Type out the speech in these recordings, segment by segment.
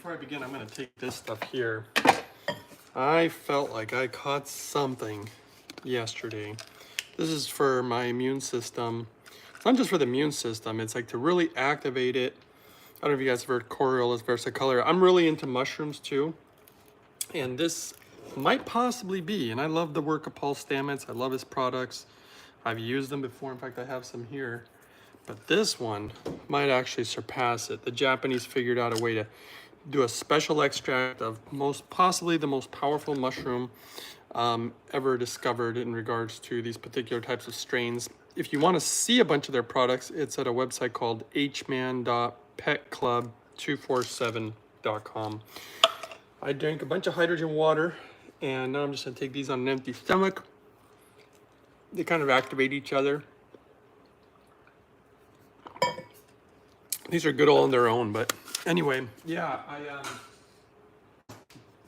before I begin, I'm going to take this stuff here. I felt like I caught something yesterday. This is for my immune system. It's not just for the immune system. It's like to really activate it. I don't know if you guys have heard Coriolis versicolor. I'm really into mushrooms too. And this might possibly be, and I love the work of Paul Stamets. I love his products. I've used them before. In fact, I have some here. But this one might actually surpass it. The Japanese figured out a way to do a special extract of possibly the most powerful mushroom ever discovered in regards to these particular types of strains. If you want to see a bunch of their products, it's at a website called hman.petclub247.com. I drank a bunch of hydrogen water, and now I'm just going to take these on an empty stomach. They kind of activate each other. These are good all on their own, but anyway, yeah,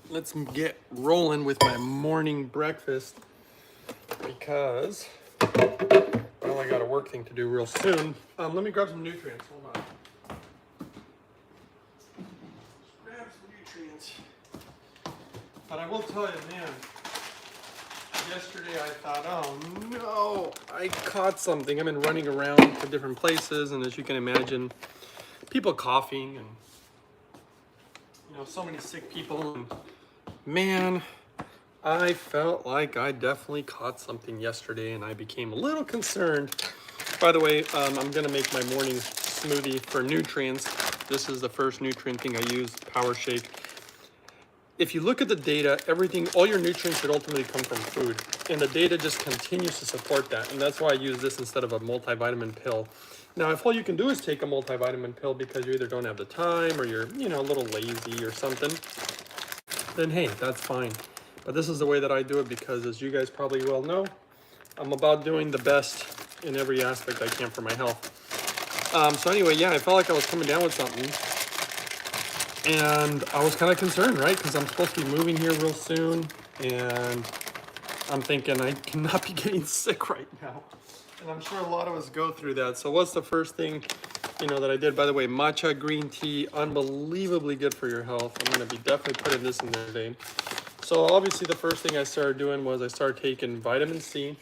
let's get rolling with my morning breakfast because, well, I got a work thing to do real soon. Let me grab some nutrients. Hold on. Grab some nutrients. But I will tell you, man, yesterday I thought, oh no, I caught something. I've been running around to different places, and as you can imagine, people coughing and, you know, so many sick people. And man, I felt like I definitely caught something yesterday, and I became a little concerned. By the way, I'm gonna make my morning smoothie for nutrients. This is the first nutrient thing I use, Power Shake. If you look at the data, all your nutrients should ultimately come from food, and the data just continues to support that, and that's why I use this instead of a multivitamin pill. Now, if all you can do is take a multivitamin pill because you either don't have the time or you're, you know, a little lazy or something, then hey, that's fine. But this is the way that I do it because, as you guys probably well know, I'm about doing the best in every aspect I can for my health. So anyway, yeah, I felt like I was coming down with something. And I was kind of concerned, right? Because I'm supposed to be moving here real soon. And I'm thinking I cannot be getting sick right now. And I'm sure a lot of us go through that. So what's the first thing, you know, that I did? By the way, matcha green tea, unbelievably good for your health. I'm going to be definitely putting this in there today. So obviously the first thing I started doing was I started taking vitamin C.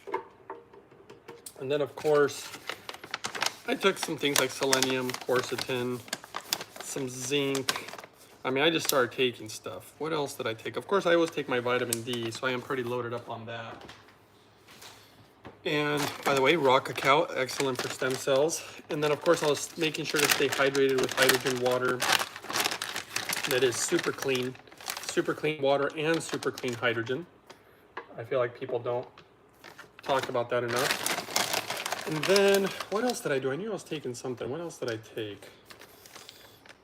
And then of course, I took some things like selenium, quercetin, some zinc. I mean, I just started taking stuff. What else did I take? Of course, I always take my vitamin D, so I am pretty loaded up on that. And by the way, raw cacao, excellent for stem cells. And then of course I was making sure to stay hydrated with hydrogen water. That is super clean water and super clean hydrogen. I feel like people don't talk about that enough. And then what else did I do? I knew I was taking something. What else did I take?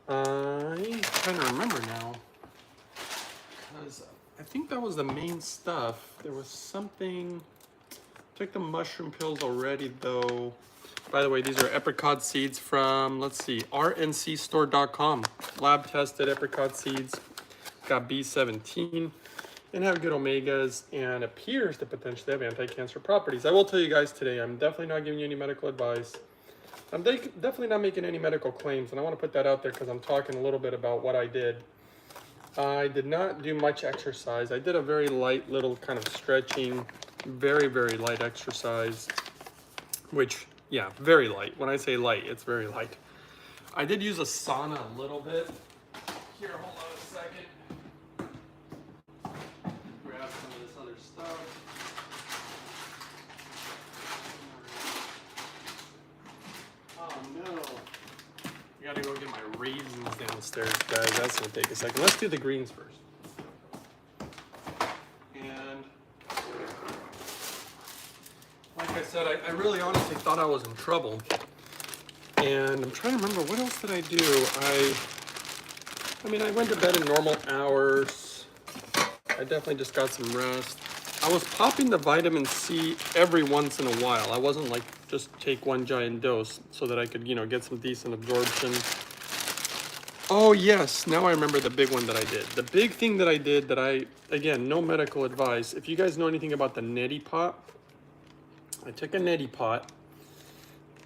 I'm trying to remember now. Because I think that was the main stuff. There was something. Took the mushroom pills already though. By the way, these are apricot seeds from, let's see, rncstore.com. Lab tested apricot seeds, got B17, and have good omegas, and appears to potentially have anti-cancer properties. I will tell you guys today, I'm definitely not giving you any medical advice. I'm definitely not making any medical claims, and I want to put that out there because I'm talking a little bit about what I did. I did not do much exercise. I did a very light little kind of stretching, very, very light exercise, which, yeah, very light. When I say light, it's very light. I did use a sauna a little bit. Here, hold on a second. Grab some of this other stuff. Oh no. I gotta go get my raisins downstairs, guys. That's gonna take a second. Let's do the greens first. Like I said, I really honestly thought I was in trouble. And I'm trying to remember, what else did I do? I mean, I went to bed in normal hours. I definitely just got some rest. I was popping the vitamin C every once in a while. I wasn't like, just take one giant dose so that I could, you know, get some decent absorption. Oh yes, now I remember the big one that I did. The big thing that I did that again, no medical advice. If you guys know anything about the neti pot, I took a neti pot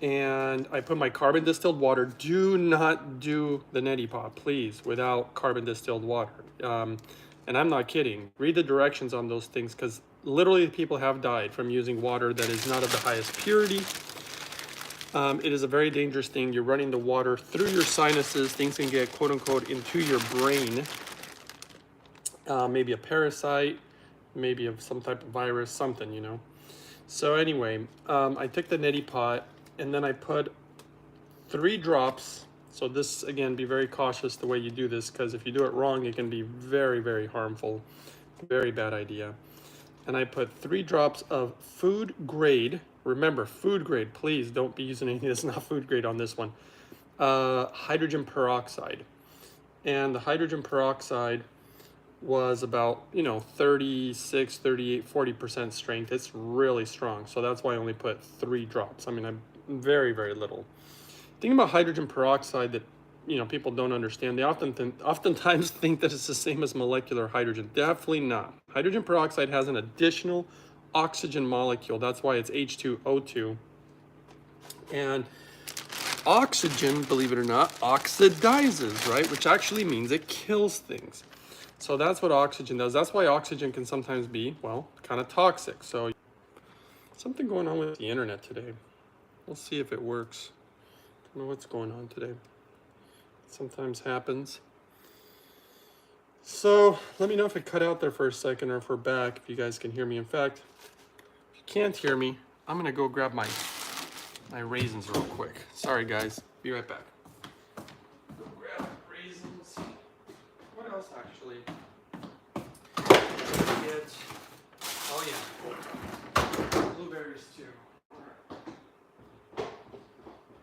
and I put my carbon distilled water. Do not do the neti pot, please, without carbon distilled water. And I'm not kidding. Read the directions on those things, because literally people have died from using water that is not of the highest purity. It is a very dangerous thing. You're running the water through your sinuses. Things can get, quote unquote, into your brain. Maybe a parasite, maybe of some type of virus, something, you know. So anyway, I took the neti pot, and then I put 3 drops. So this, again, be very cautious the way you do this, because if you do it wrong, it can be very, very harmful. Very bad idea. And I put 3 drops of food grade. Remember, food grade, please don't be using anything that's not food grade on this one. Hydrogen peroxide. And the hydrogen peroxide was about, you know, 36, 38, 40% strength. It's really strong. So that's why I only put 3 drops. I mean, I'm very, very little. The thing about hydrogen peroxide that, you know, people don't understand, they oftentimes think that it's the same as molecular hydrogen. Definitely not. Hydrogen peroxide has an additional oxygen molecule. That's why it's H2O2. And oxygen, believe it or not, oxidizes, right? Which actually means it kills things. So that's what oxygen does. That's why oxygen can sometimes be, well, kind of toxic. So something going on with the internet today. We'll see if it works. Don't know what's going on today. Sometimes happens. So let me know if it cut out there for a second, or if we're back, if you guys can hear me. In fact, if you can't hear me, I'm gonna go grab my raisins real quick. Sorry guys, be right back. Go grab raisins. What else actually? Get, oh yeah, blueberries too.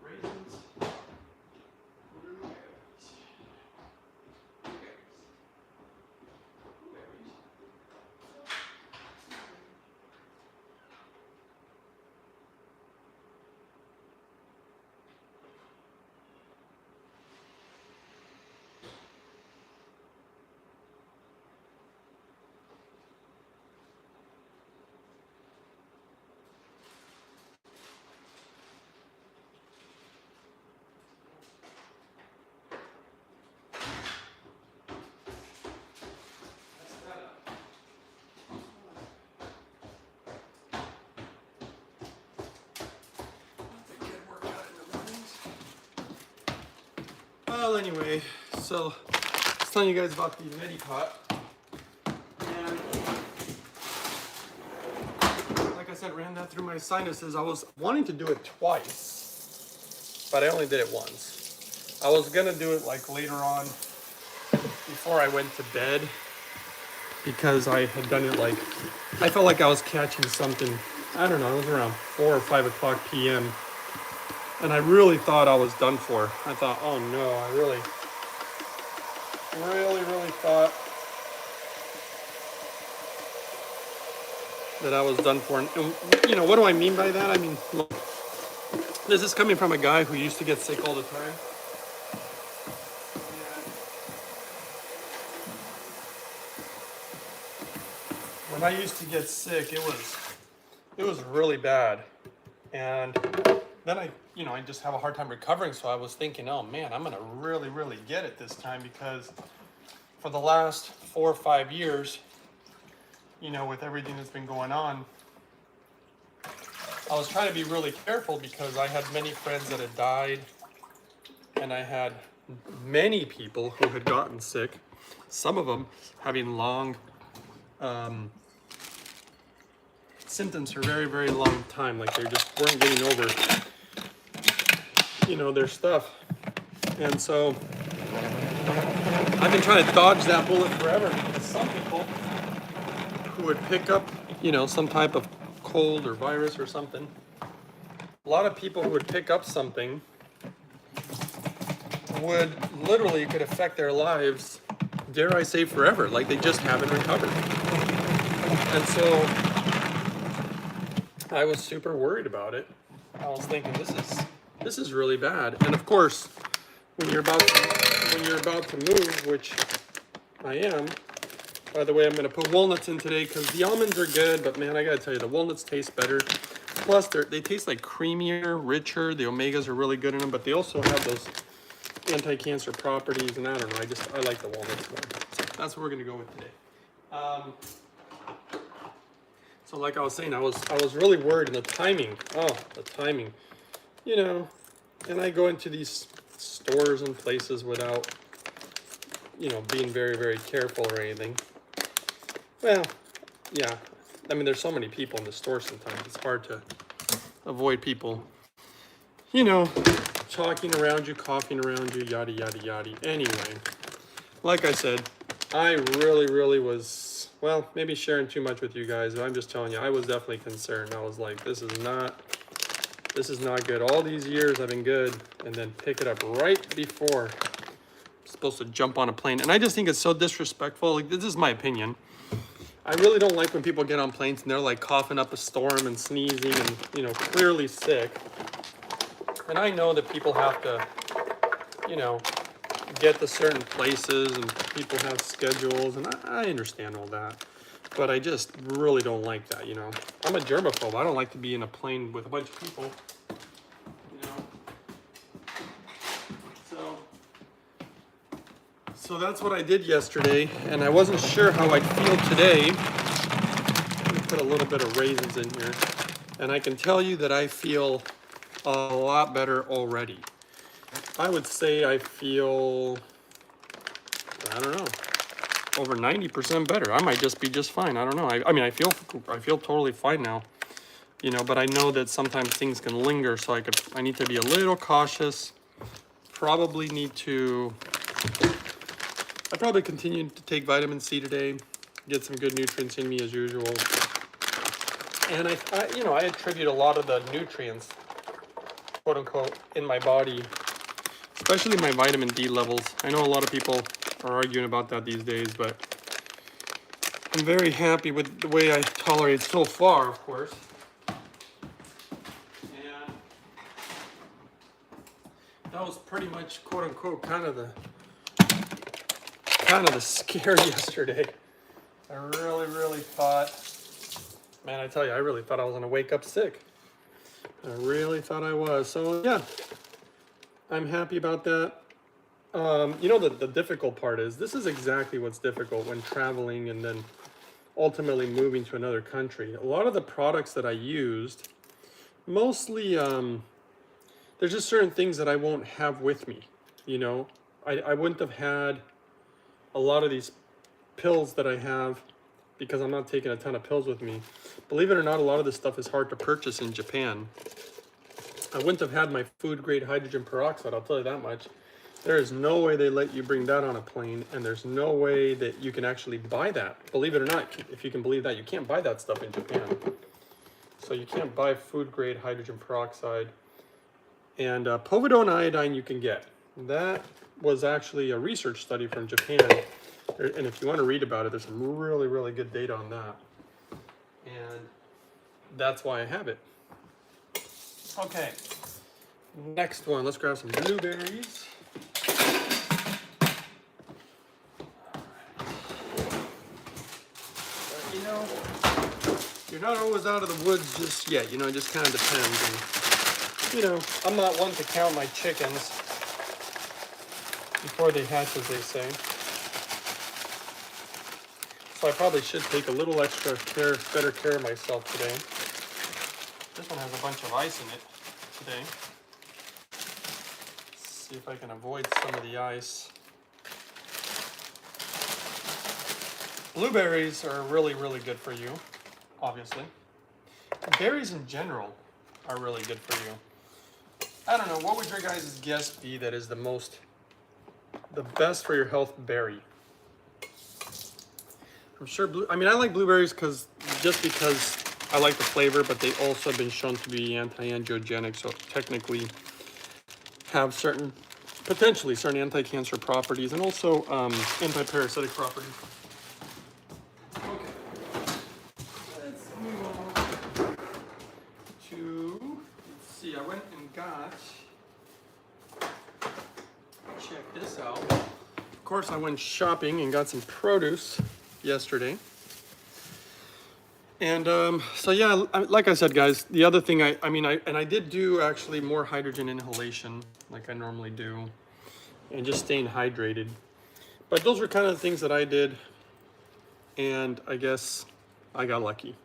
Raisins. Well, anyway, so I was telling you guys about the neti pot, and like I said, ran that through my sinuses. I was wanting to do it twice, but I only did it once. I was gonna do it like later on before I went to bed, because I had done it like, I felt like I was catching something. I don't know, it was around 4 or 5 o'clock p.m. And I really thought I was done for. I thought, oh no, I really thought that I was done for. And you know, what do I mean by that? I mean, look, this is coming from a guy who used to get sick all the time. When I used to get sick, it was really bad. And then I just have a hard time recovering. So I was thinking, oh man, I'm gonna really get it this time, because for the last 4 or 5 years, you know, with everything that's been going on, I was trying to be really careful, because I had many friends that had died, and I had many people who had gotten sick, some of them having long symptoms for a very long time, like they just weren't getting over, you know, their stuff. And so I've been trying to dodge that bullet forever, because some people who would pick up, you know, some type of cold or virus or something, a lot of people who would pick up something would literally, could affect their lives, dare I say, forever. Like they just haven't recovered. And so I was super worried about it. I was thinking, this is really bad. And of course, when you're about to move, which I am. By the way, I'm going to put walnuts in today, because the almonds are good, but man, I got to tell you, the walnuts taste better. Plus, they taste like creamier, richer. The omegas are really good in them, but they also have those anti-cancer properties. And I don't know, I like the walnuts more. So that's what we're gonna go with today. So like I was saying, I was really worried, and the timing. Oh, the timing. You know, and I go into these stores and places without, you know, being very, very careful or anything. Well, yeah. I mean, there's so many people in the store sometimes. It's hard to avoid people, you know, talking around you, coughing around you, yada, yada, yada. Anyway, like I said, I really was, well, maybe sharing too much with you guys, but I'm just telling you, I was definitely concerned. I was like, this is not good. All these years I've been good, and then pick it up right before I'm supposed to jump on a plane. And I just think it's so disrespectful. Like, this is my opinion. I really don't like when people get on planes and they're like coughing up a storm and sneezing and, you know, clearly sick. And I know that people have to, you know, get to certain places and people have schedules, and I understand all that. But I just really don't like that, you know. I'm a germaphobe. I don't like to be in a plane with a bunch of people, you know. So that's what I did yesterday, and I wasn't sure how I'd feel today. Let me put a little bit of raisins in here, and I can tell you that I feel a lot better already. I would say I feel, I don't know, over 90% better. I might just be just fine. I don't know. I mean, I feel totally fine now, you know, but I know that sometimes things can linger, so I need to be a little cautious. I probably continue to take vitamin C today, get some good nutrients in me as usual. And I attribute a lot of the nutrients, quote unquote, in my body, especially my vitamin D levels. I know a lot of people are arguing about that these days, but I'm very happy with the way I tolerate so far, of course. And that was pretty much, quote unquote, kind of the scare yesterday. I really thought, man, I tell you, I really thought I was gonna wake up sick. I really thought I was. So yeah, I'm happy about that. You know, the difficult part is, this is exactly what's difficult when traveling and then ultimately moving to another country. A lot of the products that I used, mostly, there's just certain things that I won't have with me. You know, I wouldn't have had a lot of these pills that I have because I'm not taking a ton of pills with me. Believe it or not, a lot of this stuff is hard to purchase in Japan. I wouldn't have had my food grade hydrogen peroxide, I'll tell you that much. There is no way they let you bring that on a plane, and there's no way that you can actually buy that. Believe it or not, if you can believe that, you can't buy that stuff in Japan. So you can't buy food grade hydrogen peroxide. And povidone iodine you can get. That was actually a research study from Japan. And if you want to read about it, there's some really good data on that. And that's why I have it. Okay, next one, let's grab some blueberries. You know, you're not always out of the woods just yet, you know, it just kind of depends. And, you know, I'm not one to count my chickens before they hatch, as they say. So I probably should take a little extra better care of myself today. This one has a bunch of ice in it today. Let's see if I can avoid some of the ice. Blueberries are really good for you, obviously. Berries in general are really good for you. I don't know, what would your guys' guess be that is the best for your health berry? I'm sure I like blueberries because I like the flavor, but they also have been shown to be anti-angiogenic, so technically have potentially certain anti-cancer properties and also anti-parasitic properties. Okay, let's move on to, let's see, I went and check this out. Of course, I went shopping and got some produce yesterday. And so yeah, like I said, guys, the other thing I did do actually more hydrogen inhalation like I normally do, and just staying hydrated. But those were kind of the things that I did, and I guess I got lucky.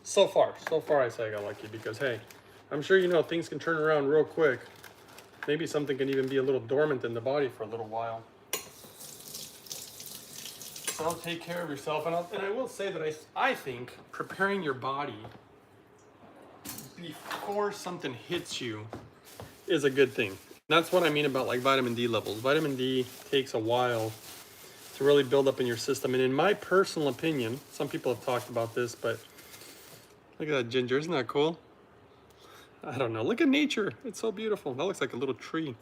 So far I say I got lucky because hey, I'm sure you know things can turn around real quick. Maybe something can even be a little dormant in the body for a little while. So take care of yourself, and I will say that I think preparing your body before something hits you is a good thing. That's what I mean about like vitamin D levels. Vitamin D takes a while to really build up in your system, and in my personal opinion, some people have talked about this, but look at that ginger, isn't that cool? I don't know, look at nature, it's so beautiful. That looks like a little tree.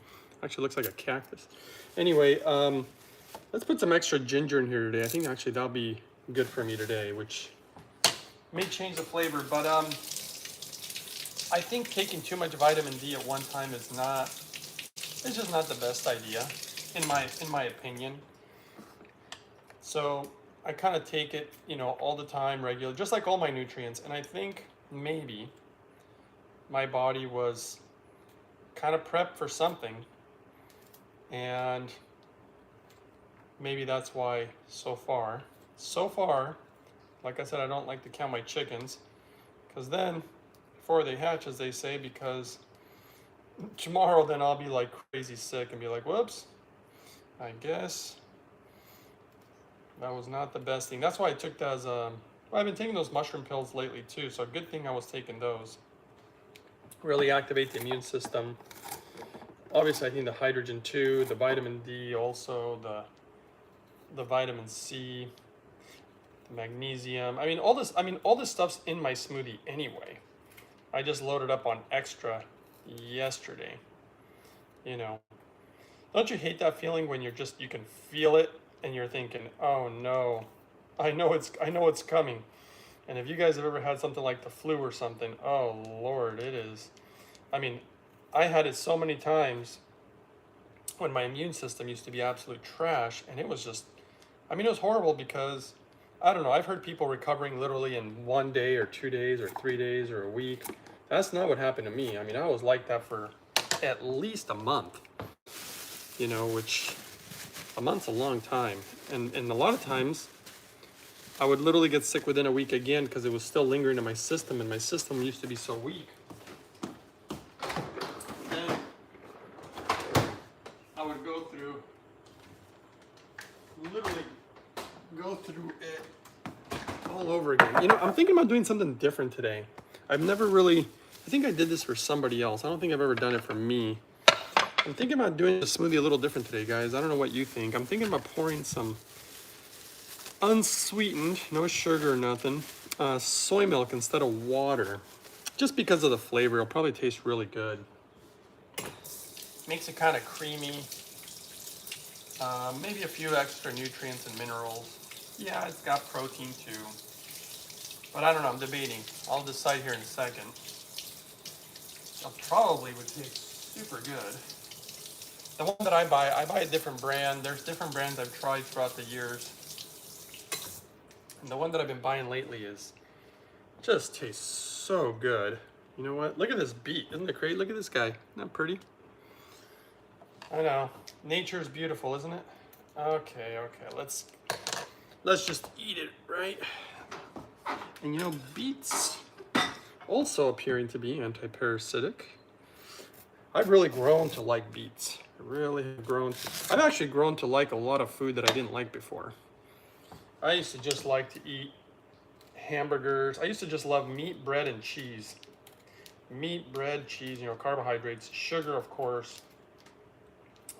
Actually looks like a cactus. Anyway, let's put some extra ginger in here today. I think actually that'll be good for me today, which may change the flavor, but I think taking too much vitamin D at one time is it's just not the best idea, in my opinion. So I kind of take it, you know, all the time, regular, just like all my nutrients. And I think maybe my body was kind of prepped for something, and maybe that's why so far, like I said, I don't like to count my chickens, because then before they hatch, as they say, because tomorrow then I'll be like crazy sick and be like, whoops, I guess that was not the best thing. That's why I took that as well, I've been taking those mushroom pills lately too, so good thing I was taking those. Really activate the immune system. Obviously I think the hydrogen too, the vitamin D also, the vitamin C, the magnesium. I mean all this stuff's in my smoothie anyway. I just loaded up on extra yesterday. You know, don't you hate that feeling when you can feel it and you're thinking, oh no, I know it's coming. And if you guys have ever had something like the flu or something, oh Lord, it is. I mean, I had it so many times when my immune system used to be absolute trash, and it was just, I mean, it was horrible because, I don't know, I've heard people recovering literally in 1 day or 2 days or 3 days or a week. That's not what happened to me. I mean, I was like that for at least a month, you know, which a month's a long time. And a lot of times I would literally get sick within a week again because it was still lingering in my system, and my system used to be so weak. Then I would literally go through it all over again. You know, I'm thinking about doing something different today. I've never really, I think I did this for somebody else. I don't think I've ever done it for me. I'm thinking about doing the smoothie a little different today, guys. I don't know what you think. I'm thinking about pouring some unsweetened, no sugar or nothing, soy milk instead of water. Just because of the flavor, it'll probably taste really good. Makes it kind of creamy. Maybe a few extra nutrients and minerals. Yeah, it's got protein too. But I don't know, I'm debating. I'll decide here in a second. It probably would taste super good. The one that I buy a different brand. There's different brands I've tried throughout the years. And the one that I've been buying lately just tastes so good. You know what? Look at this beet. Isn't it great? Look at this guy. Isn't that pretty? I know. Nature's beautiful, isn't it? Okay. Let's just eat it, right? And you know, beets also appearing to be anti-parasitic. I've really grown to like beets. I've actually grown to like a lot of food that I didn't like before. I used to just like to eat hamburgers. I used to just love meat, bread, and cheese. Meat, bread, cheese, you know, carbohydrates, sugar, of course.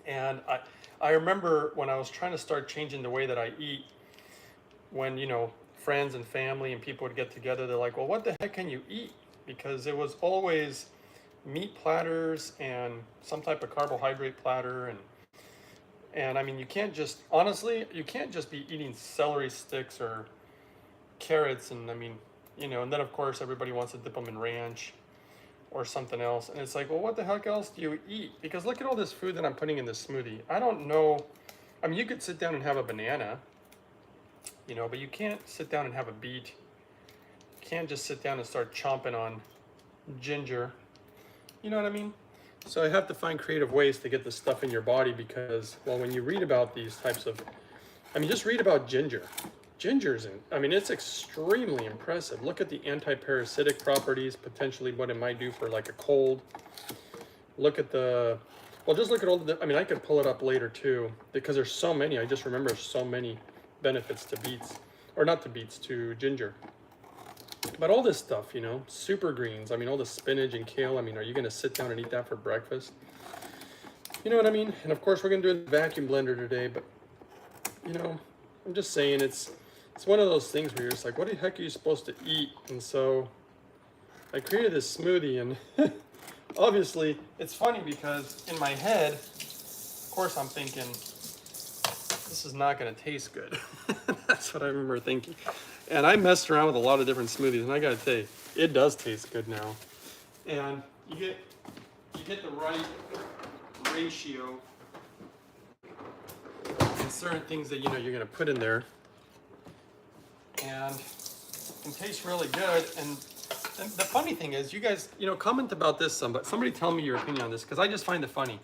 And I remember when I was trying to start changing the way that I eat, when, you know, friends and family and people would get together, they're like, well, what the heck can you eat? Because it was always meat platters and some type of carbohydrate platter, and I mean, you can't just be eating celery sticks or carrots, and I mean, you know, and then of course everybody wants to dip them in ranch or something else, and it's like, well, what the heck else do you eat? Because look at all this food that I'm putting in this smoothie. I don't know, I mean, you could sit down and have a banana, you know, but you can't sit down and have a beet. You can't just sit down and start chomping on ginger. You know what I mean? So I have to find creative ways to get the stuff in your body because, well, when you read about these types of, I mean, just read about ginger. Ginger's I mean, it's extremely impressive. Look at the anti-parasitic properties, potentially what it might do for like a cold. Look at the, well, just look at all the, I mean, I could pull it up later too, because there's so many. I just remember so many benefits to beets, or not to beets, to ginger. But all this stuff, you know, super greens, I mean, all the spinach and kale, I mean, are you going to sit down and eat that for breakfast? You know what I mean? And of course, we're going to do it in the vacuum blender today, but, you know, I'm just saying it's one of those things where you're just like, what the heck are you supposed to eat? And so I created this smoothie, and obviously it's funny because in my head, of course, I'm thinking, this is not going to taste good. That's what I remember thinking. And I messed around with a lot of different smoothies, and I got to tell you, it does taste good now. And you get the right ratio and certain things that, you know, you're going to put in there. And it can taste really good. And the funny thing is, you guys, you know, comment about this somebody tell me your opinion on this, because I just find it funny.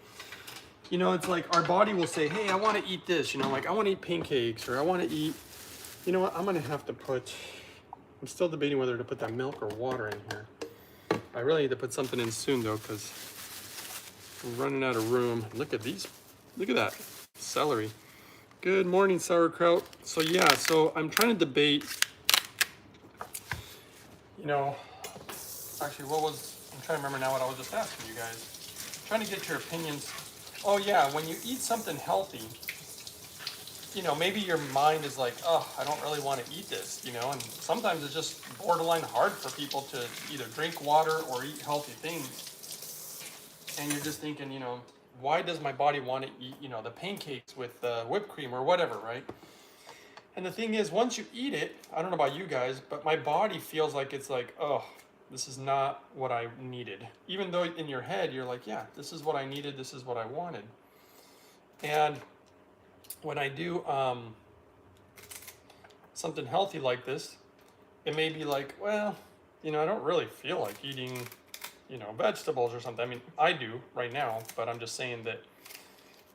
You know, it's like our body will say, hey, I want to eat this, you know, like I want to eat pancakes, or I want to eat, you know what, I'm going to have to put, I'm still debating whether to put that milk or water in here. I really need to put something in soon though, because I'm running out of room. Look at these, look at that, celery. Good morning, sauerkraut. So yeah, so I'm trying to debate, you know, actually I'm trying to remember now what I was just asking you guys. I'm trying to get your opinions. Oh yeah, when you eat something healthy, you know, maybe your mind is like, oh, I don't really want to eat this, you know, and sometimes it's just borderline hard for people to either drink water or eat healthy things. And you're just thinking, you know, why does my body want to eat, you know, the pancakes with whipped cream or whatever, right? And the thing is, once you eat it, I don't know about you guys, but my body feels like it's like, oh, this is not what I needed. Even though in your head, you're like, yeah, this is what I needed, this is what I wanted. And when I do something healthy like this, it may be like, well, you know, I don't really feel like eating, you know, vegetables or something. I mean, I do right now, but I'm just saying that,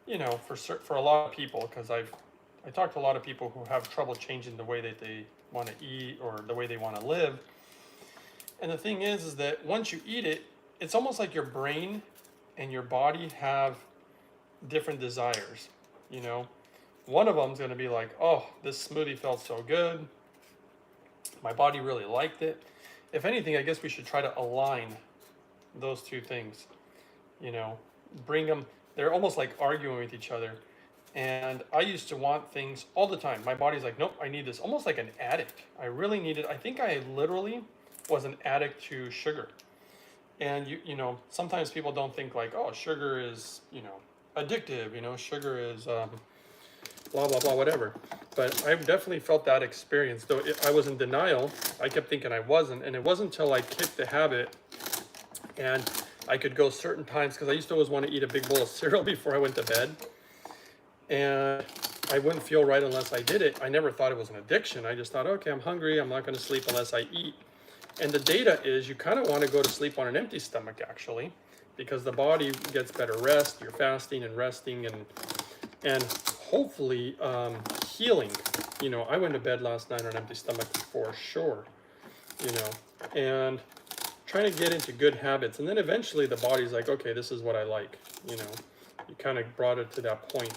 you know, for a lot of people, because I talked to a lot of people who have trouble changing the way that they want to eat or the way they want to live. And the thing is that once you eat it, it's almost like your brain and your body have different desires, you know. One of them is going to be like, oh, this smoothie felt so good. My body really liked it. If anything, I guess we should try to align those two things, you know, bring them, they're almost like arguing with each other. And I used to want things all the time. My body's like, nope, I need this, almost like an addict. I really needed, I think I literally was an addict to sugar. And you know, sometimes people don't think like, oh, sugar is, you know, addictive, you know, sugar is blah, blah, blah, whatever. But I've definitely felt that experience, though I was in denial. I kept thinking I wasn't, and it wasn't until I kicked the habit and I could go certain times, because I used to always want to eat a big bowl of cereal before I went to bed. And I wouldn't feel right unless I did it. I never thought it was an addiction. I just thought, okay, I'm hungry, I'm not going to sleep unless I eat. And the data is you kind of want to go to sleep on an empty stomach, actually, because the body gets better rest. You're fasting and resting and hopefully healing. You know, I went to bed last night on an empty stomach for sure, you know, and trying to get into good habits. And then eventually the body's like, okay, this is what I like, you know. You kind of brought it to that point.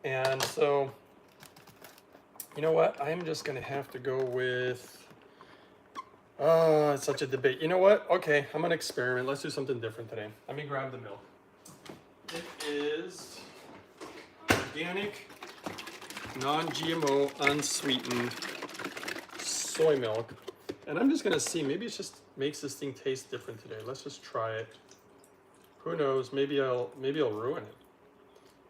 And so, you know what? I'm just going to have to go with, oh, it's such a debate. You know what? Okay, I'm going to experiment. Let's do something different today. Let me grab the milk. It is organic, non-GMO, unsweetened soy milk. And I'm just going to see, maybe it just makes this thing taste different today. Let's just try it. Who knows? Maybe I'll ruin it.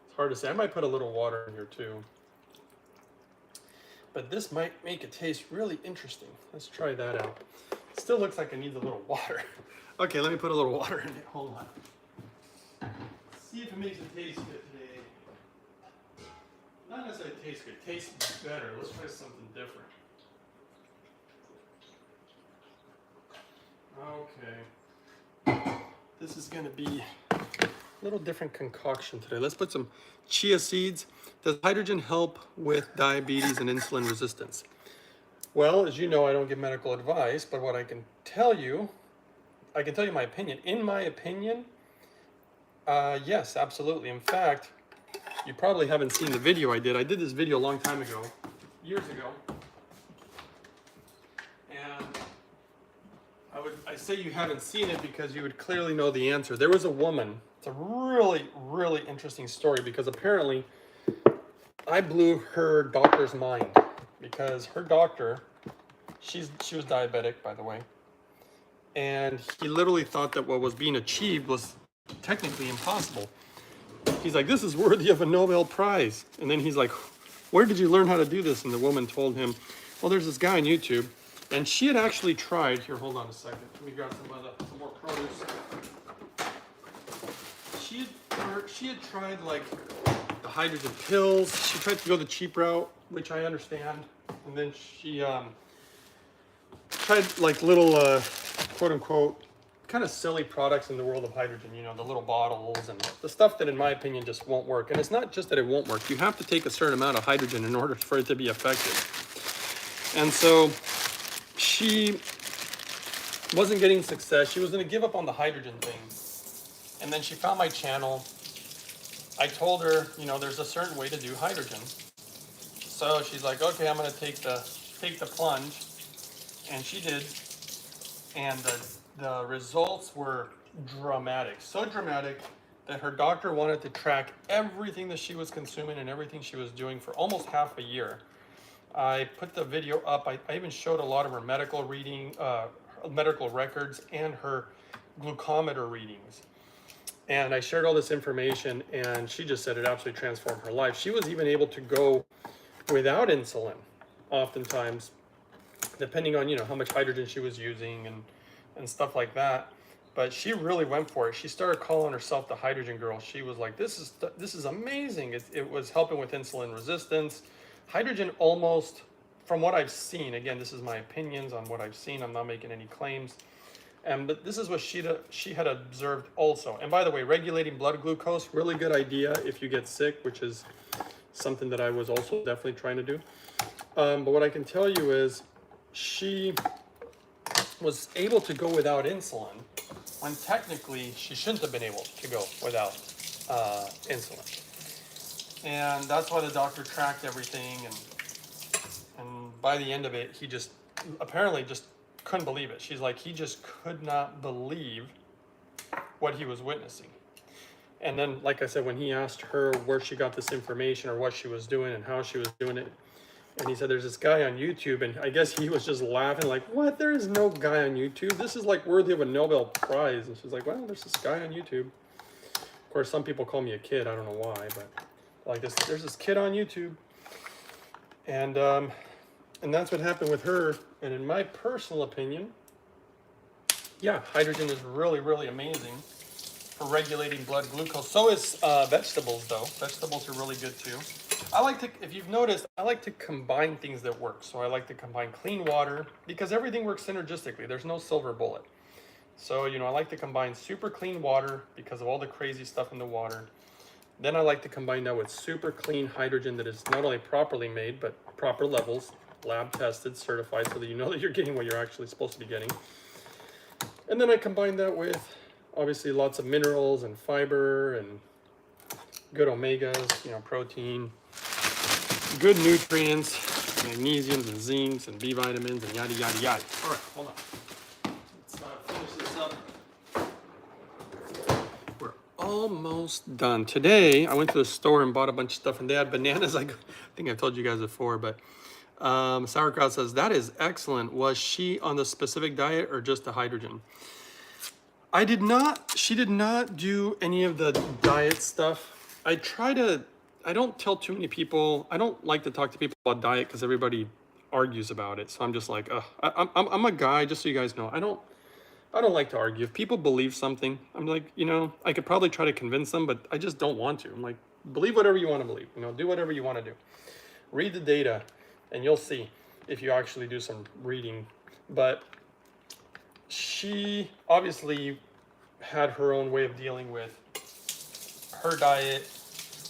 It's hard to say. I might put a little water in here too. But this might make it taste really interesting. Let's try that out. It still looks like it needs a little water. Okay, let me put a little water in it. Hold on. See if it makes it taste good today. Not necessarily taste good. Tastes better. Let's try something different. Okay. This is going to be a little different concoction today. Let's put some chia seeds. Does hydrogen help with diabetes and insulin resistance? Well, as you know, I don't give medical advice, but what I can tell you my opinion. In my opinion, yes, absolutely. In fact, you probably haven't seen the video I did. I did this video a long time ago, years ago. And I say you haven't seen it because you would clearly know the answer. There was a woman. It's a really, really interesting story because apparently I blew her doctor's mind because her doctor, she was diabetic, by the way, and he literally thought that what was being achieved was technically impossible. He's like, this is worthy of a Nobel Prize. And then he's like, where did you learn how to do this? And the woman told him, well, there's this guy on YouTube. And she had actually tried, here, hold on a second. Let me grab some more produce. She had tried like the hydrogen pills. She tried to go the cheap route, which I understand. And then she tried like little, quote unquote, kind of silly products in the world of hydrogen, you know, the little bottles and the stuff that in my opinion just won't work. And it's not just that it won't work. You have to take a certain amount of hydrogen in order for it to be effective. And so she wasn't getting success. She was going to give up on the hydrogen thing. And then she found my channel. I told her, you know, there's a certain way to do hydrogen. So she's like, okay, I'm going to take the plunge. And she did. And the results were dramatic. So dramatic that her doctor wanted to track everything that she was consuming and everything she was doing for almost half a year. I put the video up. I even showed a lot of her medical medical records and her glucometer readings. And I shared all this information, and she just said it absolutely transformed her life. She was even able to go without insulin, oftentimes, depending on, you know, how much hydrogen she was using and stuff like that. But she really went for it. She started calling herself the hydrogen girl. She was like, this is amazing. It was helping with insulin resistance. Hydrogen almost, from what I've seen, again, this is my opinions on what I've seen. I'm not making any claims. But this is what she had observed also. And by the way, regulating blood glucose, really good idea if you get sick, which is something that I was also definitely trying to do. But what I can tell you is she was able to go without insulin when technically she shouldn't have been able to go without insulin. And that's why the doctor tracked everything. And by the end of it, he just apparently just couldn't believe it. She's like, he just could not believe what he was witnessing. And then, like I said, when he asked her where she got this information or what she was doing and how she was doing it, and he said, there's this guy on YouTube, and I guess he was just laughing like, what? There is no guy on YouTube. This is like worthy of a Nobel Prize. And she's like, well, there's this guy on YouTube. Of course, some people call me a kid. I don't know why, but like this, there's this kid on YouTube. And that's what happened with her. And in my personal opinion, yeah, hydrogen is really, really amazing for regulating blood glucose. So is vegetables, though. Vegetables are really good too. I like to, if you've noticed, I like to combine things that work. So I like to combine clean water because everything works synergistically. There's no silver bullet. So, you know, I like to combine super clean water because of all the crazy stuff in the water. Then I like to combine that with super clean hydrogen that is not only properly made, but proper levels, lab tested, certified, so that you know that you're getting what you're actually supposed to be getting. And then I combine that with obviously lots of minerals and fiber and good omegas, you know, protein, good nutrients, magnesiums and zincs and B vitamins and yada, yada, yada. All right, hold on. Let's finish this up. We're almost done. Today, I went to the store and bought a bunch of stuff, and they had bananas. I think I've told you guys before, but Sauerkraut says, that is excellent. Was she on the specific diet or just the hydrogen? She did not do any of the diet stuff. I don't tell too many people, I don't like to talk to people about diet because everybody argues about it. So I'm just like, I'm a guy, just so you guys know, I don't like to argue. If people believe something, I'm like, you know, I could probably try to convince them, but I just don't want to. I'm like, believe whatever you want to believe, you know, do whatever you want to do. Read the data and you'll see if you actually do some reading. But she obviously had her own way of dealing with her diet,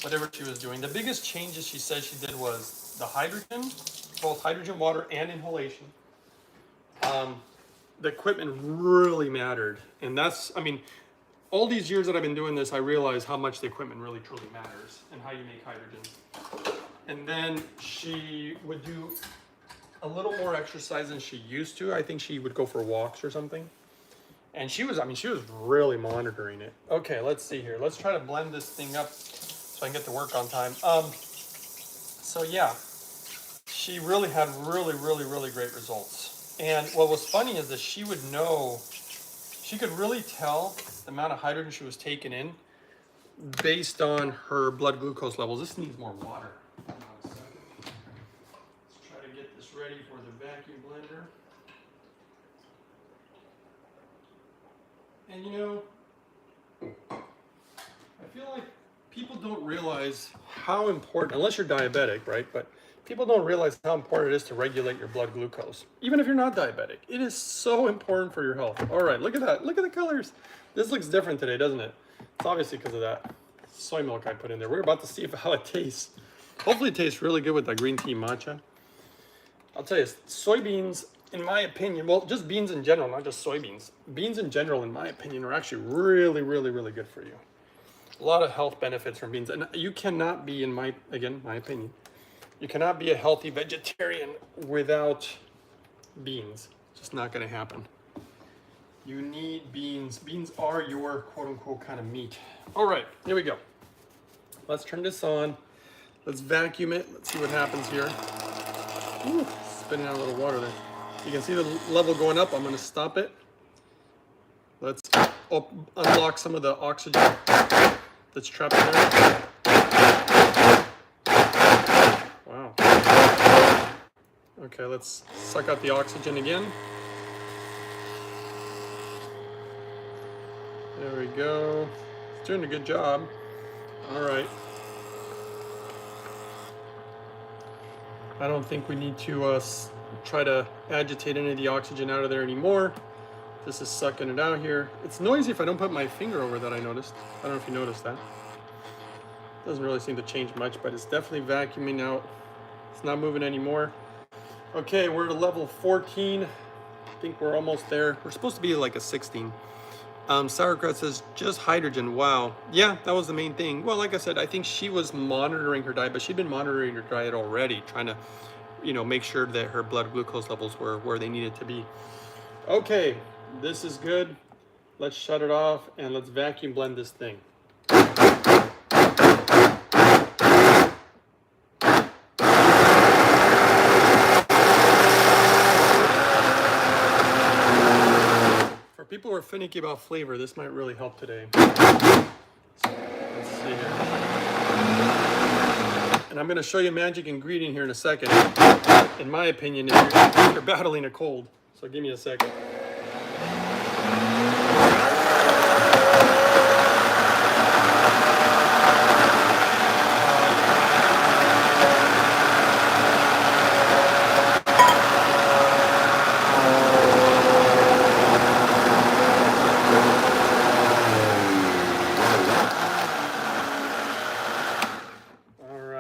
whatever she was doing. The biggest changes she said she did was the hydrogen, both hydrogen water and inhalation. The equipment really mattered. And that's, I mean, all these years that I've been doing this, I realize how much the equipment really truly matters and how you make hydrogen. And then she would do a little more exercise than she used to. I think she would go for walks or something. And she was, I mean, she was really monitoring it. Okay, let's see here. Let's try to blend this thing up so I can get to work on time. So yeah, she really had really great results. And what was funny is that she would know, she could really tell the amount of hydrogen she was taking in based on her blood glucose levels. This needs more water. Hold on a second. Let's try to get this ready for the vacuum blender. And you know, I feel like people don't realize how important, unless you're diabetic, right? But people don't realize how important it is to regulate your blood glucose. Even if you're not diabetic, it is so important for your health. All right, look at that. Look at the colors. This looks different today, doesn't it? It's obviously because of that soy milk I put in there. We're about to see how it tastes. Hopefully it tastes really good with that green tea matcha. I'll tell you, soybeans, in my opinion, well, just beans in general, not just soybeans. Beans in general, in my opinion, are actually really good for you. A lot of health benefits from beans. And you cannot be, in my opinion, you cannot be a healthy vegetarian without beans. It's just not going to happen. You need beans. Beans are your quote-unquote kind of meat. All right, here we go. Let's turn this on. Let's vacuum it. Let's see what happens here. Ooh, spitting out a little water there. You can see the level going up. I'm going to stop it. Let's unlock some of the oxygen that's trapped in there. Wow. Okay, let's suck out the oxygen again. There we go. It's doing a good job. All right. I don't think we need to try to agitate any of the oxygen out of there anymore. This is sucking it out here. It's noisy if I don't put my finger over that, I noticed. I don't know if you noticed that. Doesn't really seem to change much, but it's definitely vacuuming out. It's not moving anymore. Okay, we're at level 14. I think we're almost there. We're supposed to be like a 16. Sauerkraut says just hydrogen. Wow. Yeah, that was the main thing. Well, like I said, I think she was monitoring her diet, but she'd been monitoring her diet already, trying to, you know, make sure that her blood glucose levels were where they needed to be. Okay, this is good. Let's shut it off and let's vacuum blend this thing. People who are finicky about flavor, this might really help today. So, let's see here. And I'm going to show you a magic ingredient here in a second. In my opinion, if you're battling a cold. So give me a second.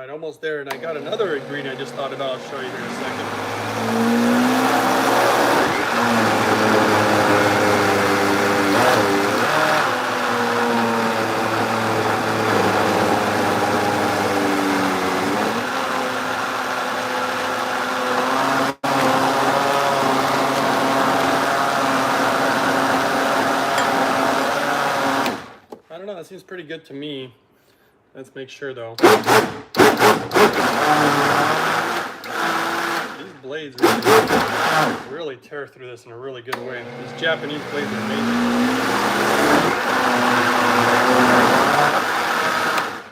Almost there, and I got another ingredient I just thought about. I'll show you here in a second. I don't know, that seems pretty good to me. Let's make sure though. These blades really tear through this in a really good way. These Japanese blades are amazing.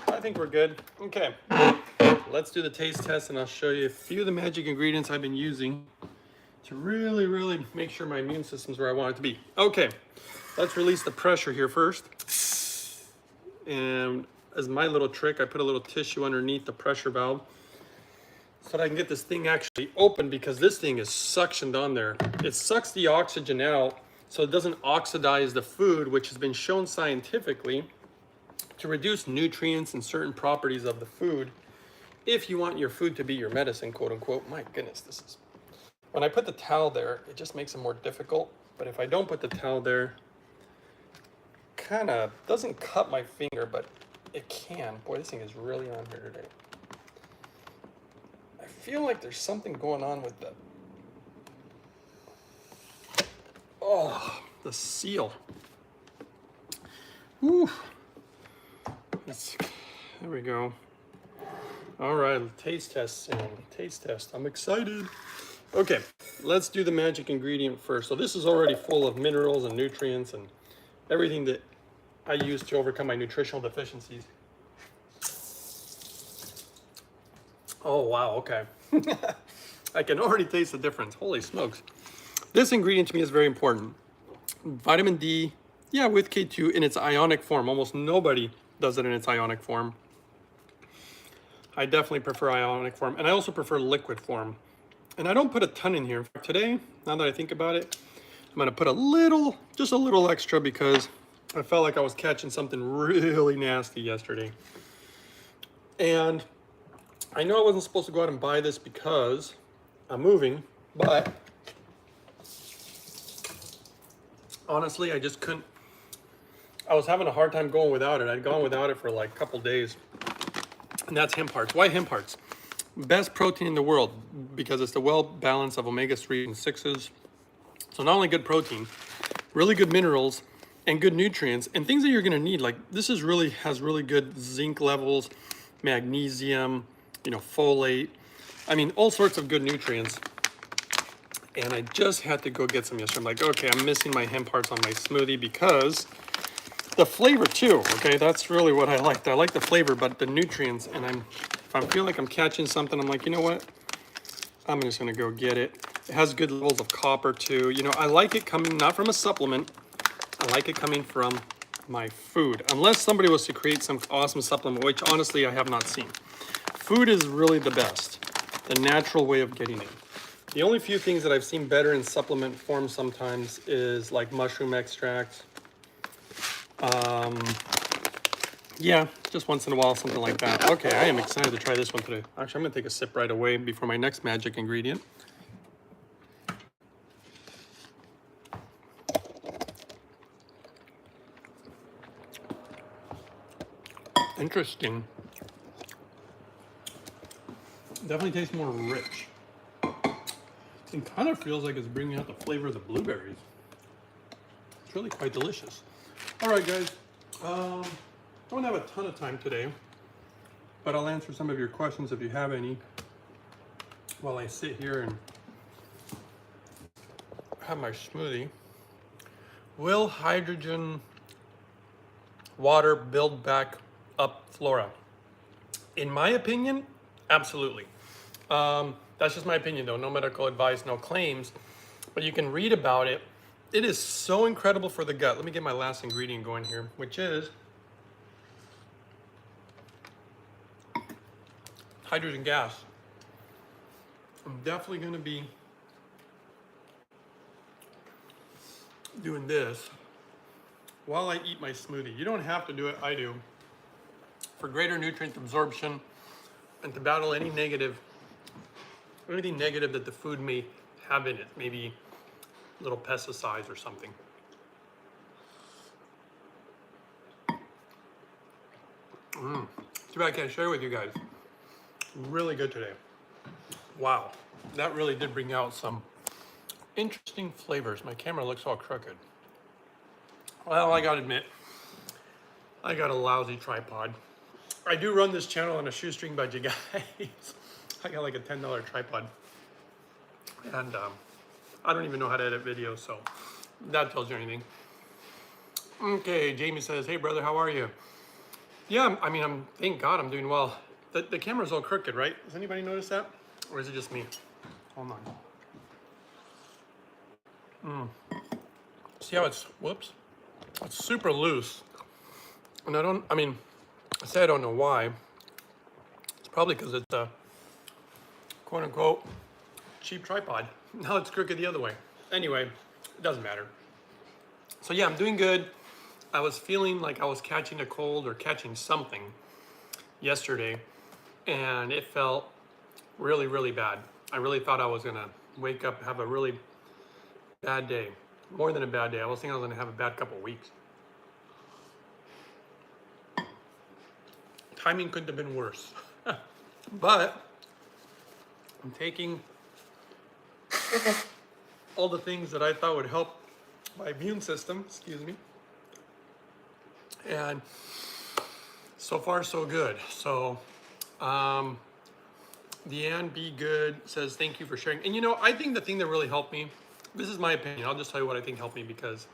I think we're good. Okay, let's do the taste test and I'll show you a few of the magic ingredients I've been using to really make sure my immune system's where I want it to be. Okay, let's release the pressure here first. And as my little trick, I put a little tissue underneath the pressure valve so that I can get this thing actually open, because this thing is suctioned on there. It sucks the oxygen out so it doesn't oxidize the food, which has been shown scientifically to reduce nutrients and certain properties of the food if you want your food to be your medicine, quote unquote. My goodness, this is... When I put the towel there, it just makes it more difficult. But if I don't put the towel there, kind of doesn't cut my finger, but it can. Boy, this thing is really on here today. I feel like there's something going on with the... Oh, the seal. Whew. There we go. All right, taste test soon. Taste test. I'm excited. Okay, let's do the magic ingredient first. So this is already full of minerals and nutrients and everything that I use to overcome my nutritional deficiencies. Oh, wow, okay. I can already taste the difference. Holy smokes. This ingredient to me is very important. Vitamin D, yeah, with K2 in its ionic form. Almost nobody does it in its ionic form. I definitely prefer ionic form, and I also prefer liquid form. And I don't put a ton in here. Today, now that I think about it, I'm gonna put a little, just a little extra, because I felt like I was catching something really nasty yesterday. And I know I wasn't supposed to go out and buy this because I'm moving, but honestly, I just couldn't. I was having a hard time going without it. I'd gone without it for like a couple days. And that's hemp hearts. Why hemp hearts? Best protein in the world, because it's the well balance of omega-3 and 6s. So not only good protein, really good minerals and good nutrients and things that you're gonna need. Like this is really has really good zinc levels, magnesium, you know, folate. I mean, all sorts of good nutrients. And I just had to go get some yesterday. I'm like, okay, I'm missing my hemp hearts on my smoothie because the flavor too, okay? That's really what I like. I like the flavor, but the nutrients, and if I feel like I'm catching something, I'm like, you know what? I'm just gonna go get it. It has good levels of copper too. You know, I like it coming, not from a supplement, I like it coming from my food. Unless somebody was to create some awesome supplement, which honestly I have not seen. Food is really the best, the natural way of getting it. The only few things that I've seen better in supplement form sometimes is like mushroom extracts. Yeah, just once in a while, something like that. Okay, I am excited to try this one today. Actually, I'm gonna take a sip right away before my next magic ingredient. Interesting. Definitely tastes more rich. It kind of feels like it's bringing out the flavor of the blueberries. It's really quite delicious. All right, guys. Don't have a ton of time today, but I'll answer some of your questions if you have any while I sit here and have my smoothie. Will hydrogen water build back up flora? In my opinion, absolutely. That's just my opinion though, no medical advice, no claims, but you can read about it. It is so incredible for the gut. Let me get my last ingredient going here, which is hydrogen gas. I'm definitely gonna be doing this while I eat my smoothie. You don't have to do it, I do. For greater nutrient absorption and to battle anything negative that the food may have in it, maybe little pesticides or something. Too bad I can't share with you guys. Really good today. Wow, that really did bring out some interesting flavors. My camera looks all crooked. Well, I gotta admit, I got a lousy tripod. I do run this channel on a shoestring budget, guys. I got like a $10 tripod. And I don't even know how to edit videos, so that tells you anything. Okay, Jamie says, hey brother, how are you? Yeah, I mean, thank God I'm doing well. The camera's all crooked, right? Does anybody notice that? Or is it just me? Hold on. See how it's, whoops. It's super loose. And I say I don't know why. It's probably because it's a quote unquote cheap tripod. Now it's crooked the other way. Anyway, it doesn't matter. So yeah, I'm doing good. I was feeling like I was catching a cold or catching something yesterday, and it felt really, really bad. I really thought I was gonna wake up, have a really bad day. More than a bad day. I was thinking I was gonna have a bad couple weeks. Timing couldn't have been worse. But I'm taking all the things that I thought would help my immune system, excuse me, and so far so good. So Deanne Be Good says thank you for sharing. And you know, I think the thing that really helped me, this is my opinion, I'll just tell you what I think helped me, because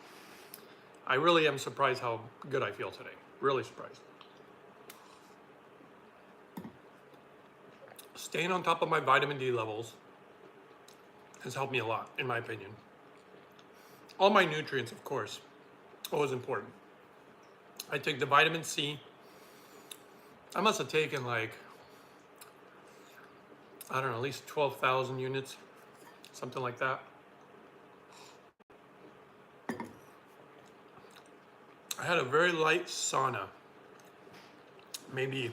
I really am surprised how good I feel today. Really surprised. Staying on top of my vitamin D levels has helped me a lot, in my opinion. All my nutrients, of course, always important. I take the vitamin C. I must have taken like, I don't know, at least 12,000 units, something like that. I had a very light sauna, maybe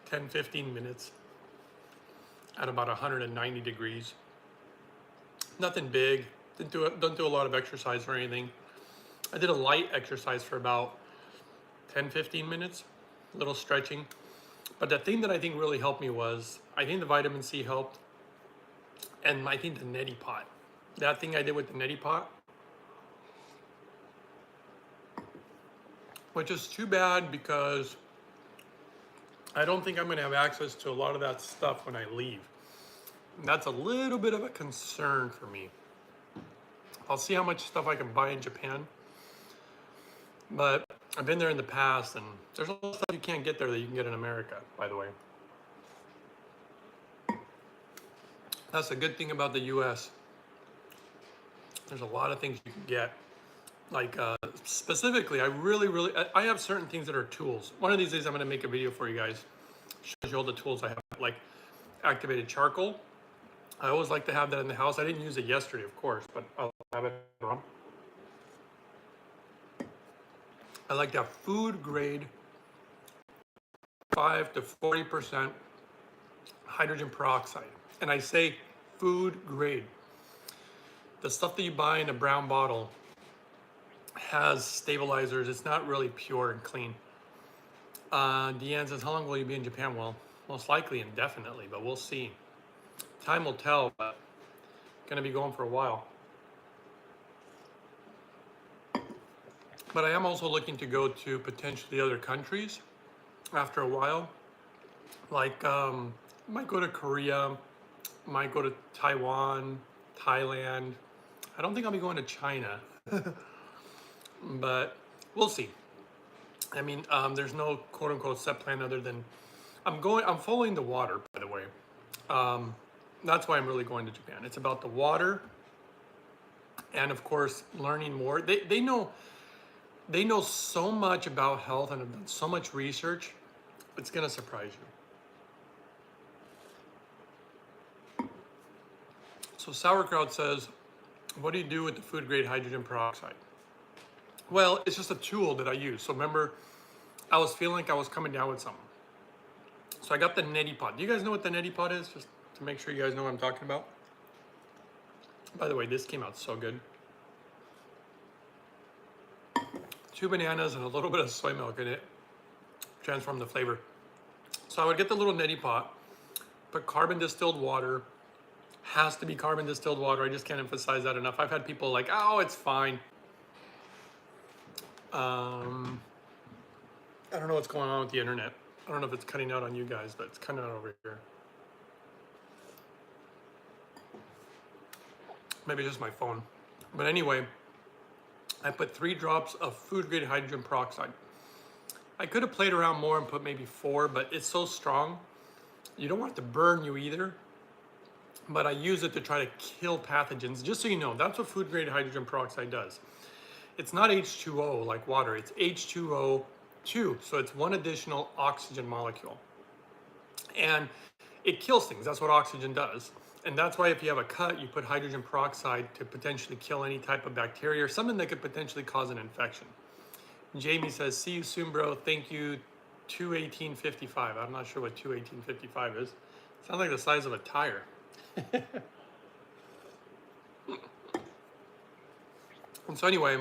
10, 15 minutes at about 190 degrees. Nothing big, don't do a lot of exercise or anything. I did a light exercise for about 10, 15 minutes, a little stretching. But the thing that I think really helped me was, I think the vitamin C helped, and I think the neti pot. That thing I did with the neti pot, which is too bad because I don't think I'm gonna have access to a lot of that stuff when I leave. And that's a little bit of a concern for me. I'll see how much stuff I can buy in Japan, but I've been there in the past, and there's a lot of stuff you can't get there that you can get in America, by the way. That's a good thing about the US. There's a lot of things you can get. Like specifically, I have certain things that are tools. One of these days I'm gonna make a video for you guys, shows you all the tools I have, like activated charcoal. I always like to have that in the house. I didn't use it yesterday, of course, but I'll have it on. I like to have food grade 5 to 40% hydrogen peroxide. And I say food grade. The stuff that you buy in a brown bottle has stabilizers. It's not really pure and clean. Deanne says, how long will you be in Japan? Well, most likely indefinitely, but we'll see. Time will tell, but gonna be going for a while. But I am also looking to go to potentially other countries after a while. Like, might go to Korea, might go to Taiwan, Thailand. I don't think I'll be going to China, but we'll see. I mean, there's no quote unquote set plan other than I'm following the water, by the way. That's why I'm really going to Japan. It's about the water, and of course, learning more. They know so much about health and have done so much research. It's gonna surprise you. So Sauerkraut says, what do you do with the food grade hydrogen peroxide? Well, it's just a tool that I use. So remember, I was feeling like I was coming down with something. So I got the neti pot. Do you guys know what the neti pot is? Just to make sure you guys know what I'm talking about. By the way, this came out so good. 2 bananas and a little bit of soy milk in it. Transform the flavor. So I would get the little neti pot, put carbon distilled water. Has to be carbon distilled water. I just can't emphasize that enough. I've had people like, oh, it's fine. I don't know what's going on with the internet. I don't know if it's cutting out on you guys, but it's cutting out over here. Maybe just my phone. But anyway, I put 3 drops of food grade hydrogen peroxide. I could have played around more and put maybe 4, but it's so strong. You don't want it to burn you either. But I use it to try to kill pathogens. Just so you know, that's what food grade hydrogen peroxide does. It's not H2O like water, it's H2O2. So it's one additional oxygen molecule. And it kills things, that's what oxygen does. And that's why if you have a cut, you put hydrogen peroxide to potentially kill any type of bacteria or something that could potentially cause an infection. Jamie says, see you soon, bro. Thank you, 218.55. I'm not sure what 218.55 is. Sounds like the size of a tire. And so anyway,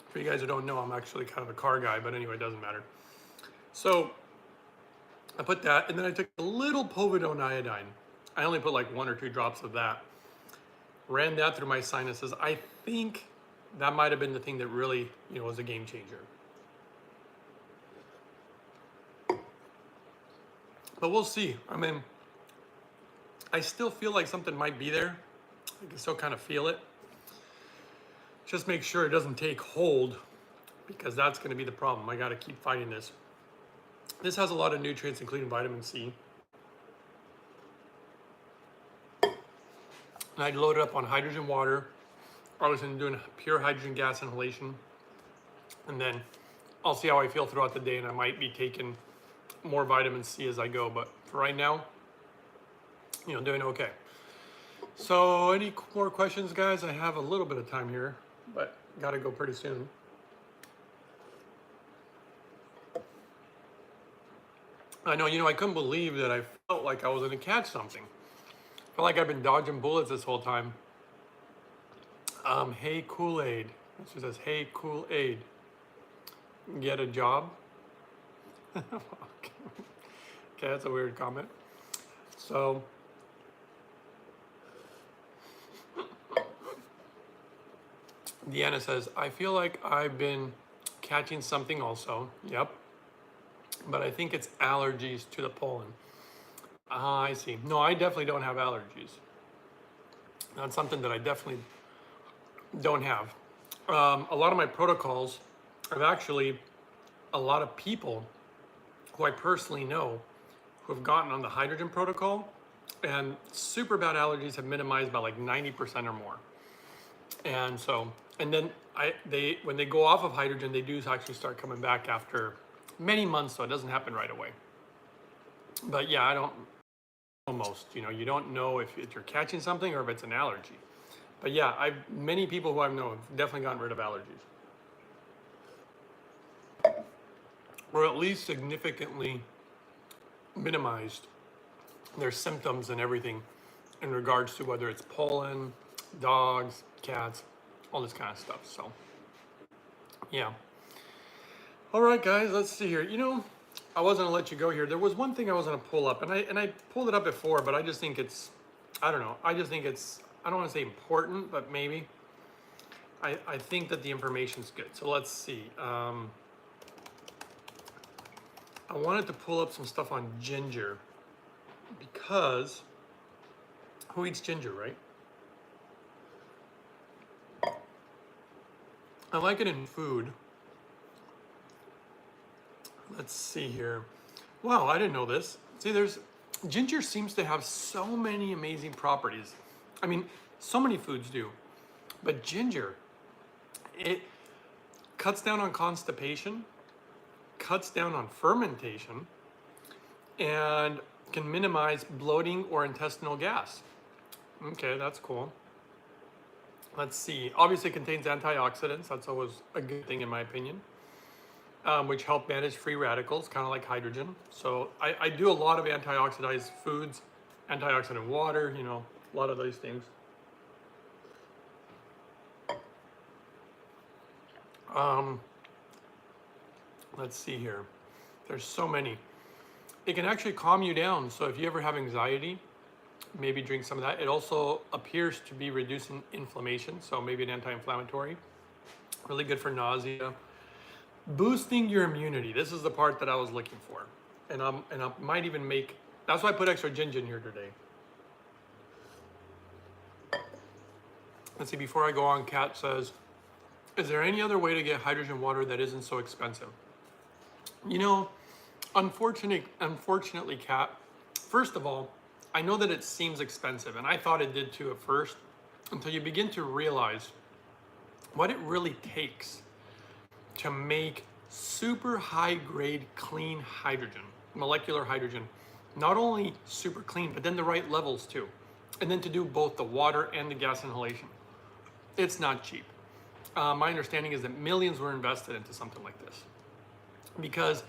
for you guys who don't know, I'm actually kind of a car guy, but anyway, it doesn't matter. So I put that, and then I took a little povidone iodine. I only put like 1 or 2 drops of that. Ran that through my sinuses. I think that might have been the thing that really, was a game changer. But we'll see. I mean, I still feel like something might be there. I can still kind of feel it. Just make sure it doesn't take hold, because that's going to be the problem. I got to keep fighting this. This has a lot of nutrients, including vitamin C. And I'd load it up on hydrogen water. I was doing pure hydrogen gas inhalation. And then I'll see how I feel throughout the day, and I might be taking more vitamin C as I go. But for right now, doing okay. So any more questions, guys? I have a little bit of time here, but got to go pretty soon. I know, I couldn't believe that I felt like I was going to catch something. I felt like I've been dodging bullets this whole time. Hey, Kool-Aid. She says, hey, Kool-Aid. Get a job? Okay, that's a weird comment. So, Deanna says, I feel like I've been catching something also. Yep. But I think it's allergies to the pollen. I see. No, I definitely don't have allergies. That's something that I definitely don't have. A lot of my protocols are actually a lot of people who I personally know who have gotten on the hydrogen protocol, and super bad allergies have minimized by like 90% or more. And so, and then when they go off of hydrogen, they do actually start coming back after many months, so it doesn't happen right away. But yeah, I don't know most, you don't know if you're catching something or if it's an allergy. But yeah, many people who I know have definitely gotten rid of allergies. Or at least significantly minimized their symptoms and everything in regards to whether it's pollen, dogs, cats, all this kind of stuff. So yeah. All right, guys, let's see here. I wasn't gonna let you go here. There was one thing I was gonna pull up, and I pulled it up before, but I just think it's, I don't know. I just think it's, I don't want to say important, but maybe. I think that the information's good. So let's see. I wanted to pull up some stuff on ginger, because who eats ginger, right? I like it in food. Let's see here. Wow, I didn't know this. See, ginger seems to have so many amazing properties. I mean, so many foods do. But ginger, it cuts down on constipation, cuts down on fermentation, and can minimize bloating or intestinal gas. Okay, that's cool. Let's see. Obviously, it contains antioxidants. That's always a good thing in my opinion. Which help manage free radicals, kind of like hydrogen. So I do a lot of antioxidized foods, antioxidant water, a lot of those things. Let's see here. There's so many. It can actually calm you down. So if you ever have anxiety, maybe drink some of that. It also appears to be reducing inflammation, so maybe an anti-inflammatory. Really good for nausea. Boosting your immunity. This is the part that I was looking for. And I might even make, that's why I put extra ginger in here today. Let's see, before I go on, Kat says, is there any other way to get hydrogen water that isn't so expensive? Unfortunately, Kat, first of all, I know that it seems expensive, and I thought it did too at first, until you begin to realize what it really takes to make super high grade clean hydrogen, molecular hydrogen. Not only super clean, but then the right levels too. And then to do both the water and the gas inhalation. It's not cheap. My understanding is that millions were invested into something like this, because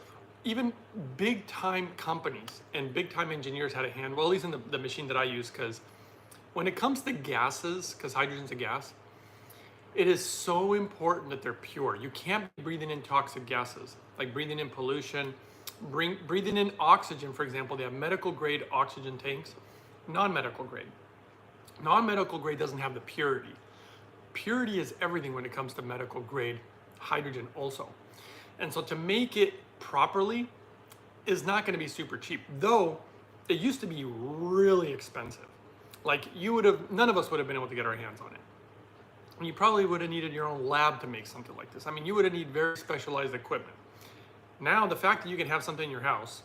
even big time companies and big time engineers had a hand, well, at least in the machine that I use, because when it comes to gases, because hydrogen's a gas, it is so important that they're pure. You can't be breathing in toxic gases, like breathing in pollution, breathing in oxygen, for example. They have medical grade oxygen tanks, non-medical grade. Non-medical grade doesn't have the purity. Purity is everything when it comes to medical grade hydrogen also. And so to make it properly is not going to be super cheap, though it used to be really expensive. Like none of us would have been able to get our hands on it. And you probably would have needed your own lab to make something like this. I mean, you would have needed very specialized equipment. Now, the fact that you can have something in your house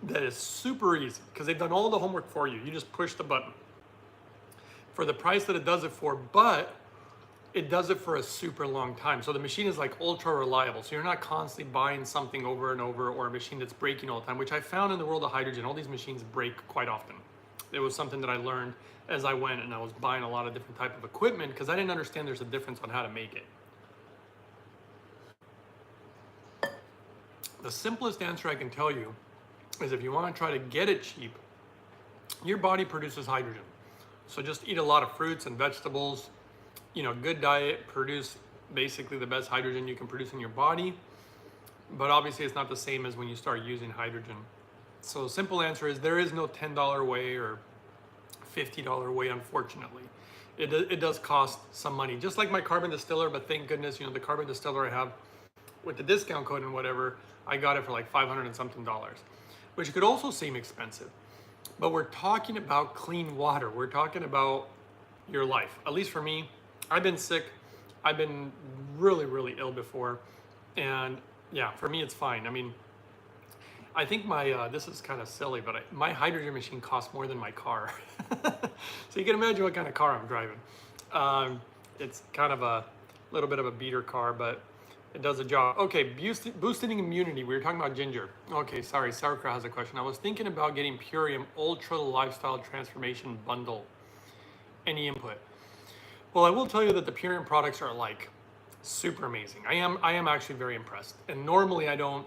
that is super easy, because they've done all the homework for you. You just push the button for the price that it does it for, but it does it for a super long time. So the machine is like ultra reliable. So you're not constantly buying something over and over, or a machine that's breaking all the time, which I found in the world of hydrogen. All these machines break quite often. It was something that I learned as I went, and I was buying a lot of different type of equipment because I didn't understand there's a difference on how to make it. The simplest answer I can tell you is, if you want to try to get it cheap, your body produces hydrogen. So just eat a lot of fruits and vegetables, good diet, produce basically the best hydrogen you can produce in your body. But obviously it's not the same as when you start using hydrogen. So simple answer is, there is no $10 way or $50 way, unfortunately. It does cost some money, just like my carbon distiller, but thank goodness, the carbon distiller I have with the discount code and whatever, I got it for like $500 and something, which could also seem expensive. But we're talking about clean water. We're talking about your life. At least for me, I've been sick. I've been really, really ill before. And yeah, for me, it's fine. I mean, I think my, this is kind of silly, but my hydrogen machine costs more than my car. So you can imagine what kind of car I'm driving. It's kind of a little bit of a beater car, but it does the job. Okay, boosting immunity. We were talking about ginger. Okay, sorry, Sauerkraut has a question. I was thinking about getting Purium Ultra Lifestyle Transformation Bundle. Any input? Well, I will tell you that the Purium products are like super amazing. I am actually very impressed. And normally I don't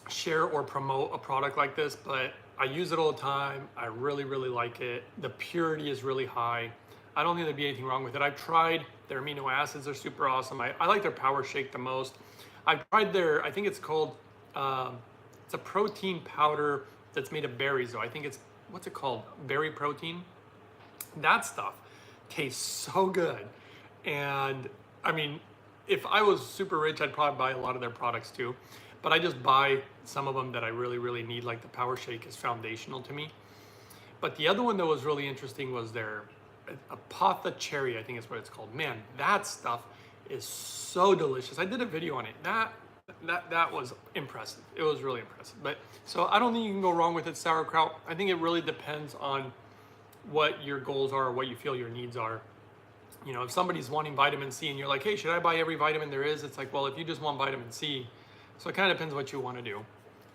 share or promote a product like this, but I use it all the time. I really, really like it. The purity is really high. I don't think there'd be anything wrong with it. I've tried their amino acids, are super awesome. I like their Power Shake the most. I've tried their, I think it's called, it's a protein powder that's made of berries though. I think it's, what's it called? Berry protein. That stuff tastes so good. And I mean, if I was super rich, I'd probably buy a lot of their products too. But I just buy some of them that I really, really need, like the Power Shake is foundational to me. But the other one that was really interesting was their Apotha Cherry, I think is what it's called. Man, that stuff is so delicious. I did a video on it. That was impressive. It was really impressive. But so I don't think you can go wrong with it, Sauerkraut. I think it really depends on what your goals are or what you feel your needs are. If somebody's wanting vitamin C and you're like, hey, should I buy every vitamin there is? It's like, well, if you just want vitamin C, so it kind of depends what you want to do,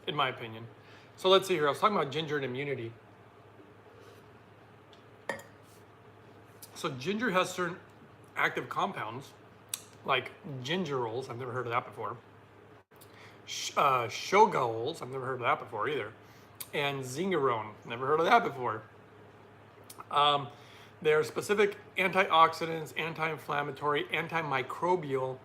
in my opinion. So let's see here. I was talking about ginger and immunity. So ginger has certain active compounds, like gingerols. I've never heard of that before. Shogaols. I've never heard of that before either. And zingerone. Never heard of that before. They're specific antioxidants, anti-inflammatory, antimicrobial,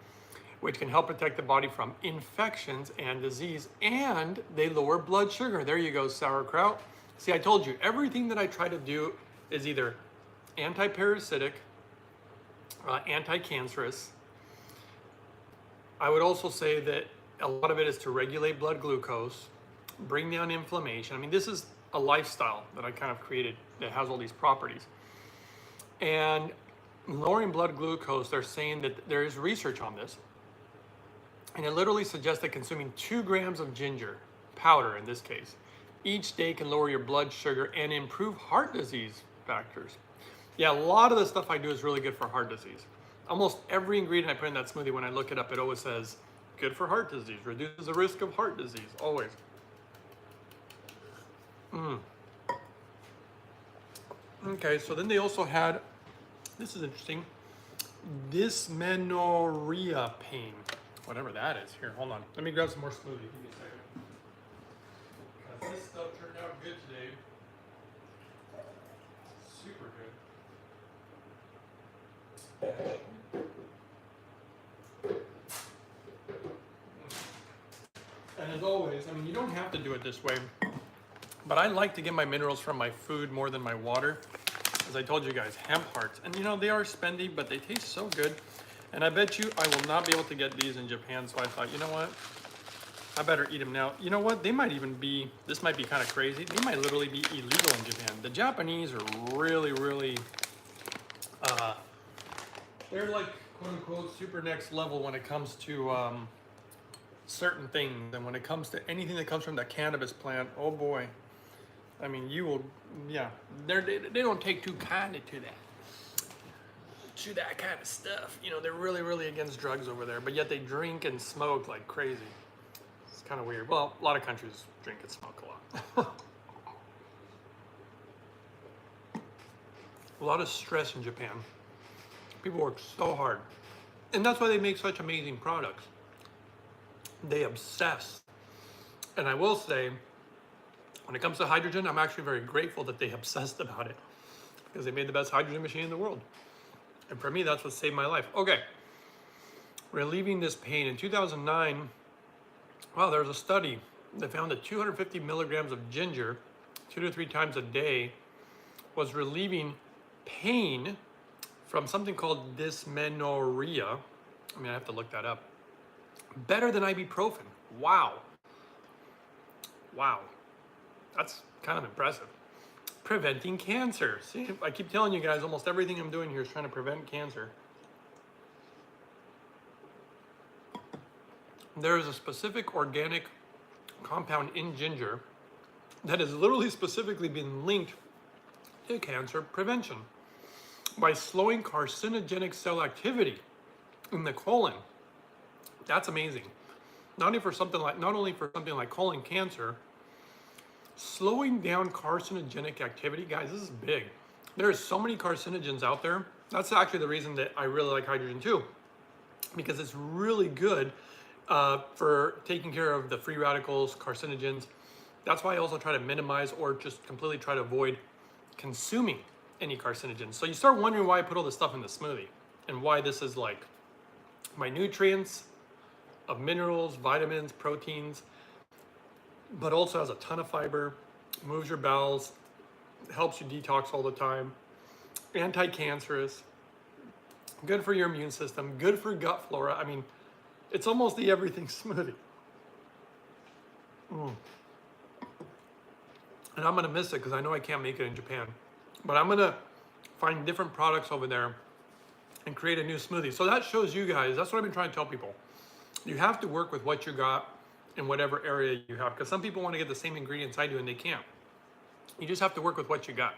which can help protect the body from infections and disease, and they lower blood sugar. There you go, Sauerkraut. See, I told you, everything that I try to do is either anti-parasitic, anti-cancerous. I would also say that a lot of it is to regulate blood glucose, bring down inflammation. I mean, this is a lifestyle that I kind of created that has all these properties. And lowering blood glucose, they're saying that there is research on this, and it literally suggests that consuming 2 grams of ginger, powder in this case, each day can lower your blood sugar and improve heart disease factors. Yeah, a lot of the stuff I do is really good for heart disease. Almost every ingredient I put in that smoothie, when I look it up, it always says, good for heart disease, reduces the risk of heart disease, always. Okay, so then they also had, this is interesting, dysmenorrhea pain, whatever that is. Here, hold on. Let me grab some more smoothie. Give me a second. 'Cause this stuff turned out good today. Super good. And as always, I mean, you don't have to do it this way, but I like to get my minerals from my food more than my water. As I told you guys, hemp hearts. And you know, they are spendy, but they taste so good. And I bet you I will not be able to get these in Japan, so I thought, you know what? I better eat them now. You know what? They might even be, this might be kind of crazy, they might literally be illegal in Japan. The Japanese are really, really, they're like, quote unquote, super next level when it comes to certain things. And when it comes to anything that comes from the cannabis plant, oh boy. I mean, you will, yeah, they don't take too kindly to that kind of stuff. You know, they're really, really against drugs over there, but yet they drink and smoke like crazy. It's kind of weird. Well, a lot of countries drink and smoke a lot. A lot of stress in Japan. People work so hard. And that's why they make such amazing products. They obsess. And I will say, when it comes to hydrogen, I'm actually very grateful that they obsessed about it, because they made the best hydrogen machine in the world. And for me, that's what saved my life. Okay, relieving this pain. In 2009, wow, there was a study that found that 250 milligrams of ginger, 2 to 3 times a day, was relieving pain from something called dysmenorrhea. I mean, I have to look that up. Better than ibuprofen. Wow. Wow. That's kind of impressive. Preventing cancer. See, I keep telling you guys, almost everything I'm doing here is trying to prevent cancer. There is a specific organic compound in ginger that has literally specifically been linked to cancer prevention by slowing carcinogenic cell activity in the colon. That's amazing. Not only for something like colon cancer, slowing down carcinogenic activity, guys, this is big. There's so many carcinogens out there. That's actually the reason that I really like hydrogen too, because it's really good for taking care of the free radicals, carcinogens. That's why I also try to minimize or just completely try to avoid consuming any carcinogens. So you start wondering why I put all this stuff in the smoothie and why this is like my nutrients of minerals, vitamins, proteins, but also has a ton of fiber, moves your bowels, helps you detox all the time, anti-cancerous, good for your immune system, good for gut flora. I mean, it's almost the everything smoothie. And I'm gonna miss it because I know I can't make it in Japan. But I'm gonna find different products over there and create a new smoothie. So that shows you guys, that's what I've been trying to tell people. You have to work with what you got in whatever area you have, because some people want to get the same ingredients I do and they can't. You just have to work with what you got.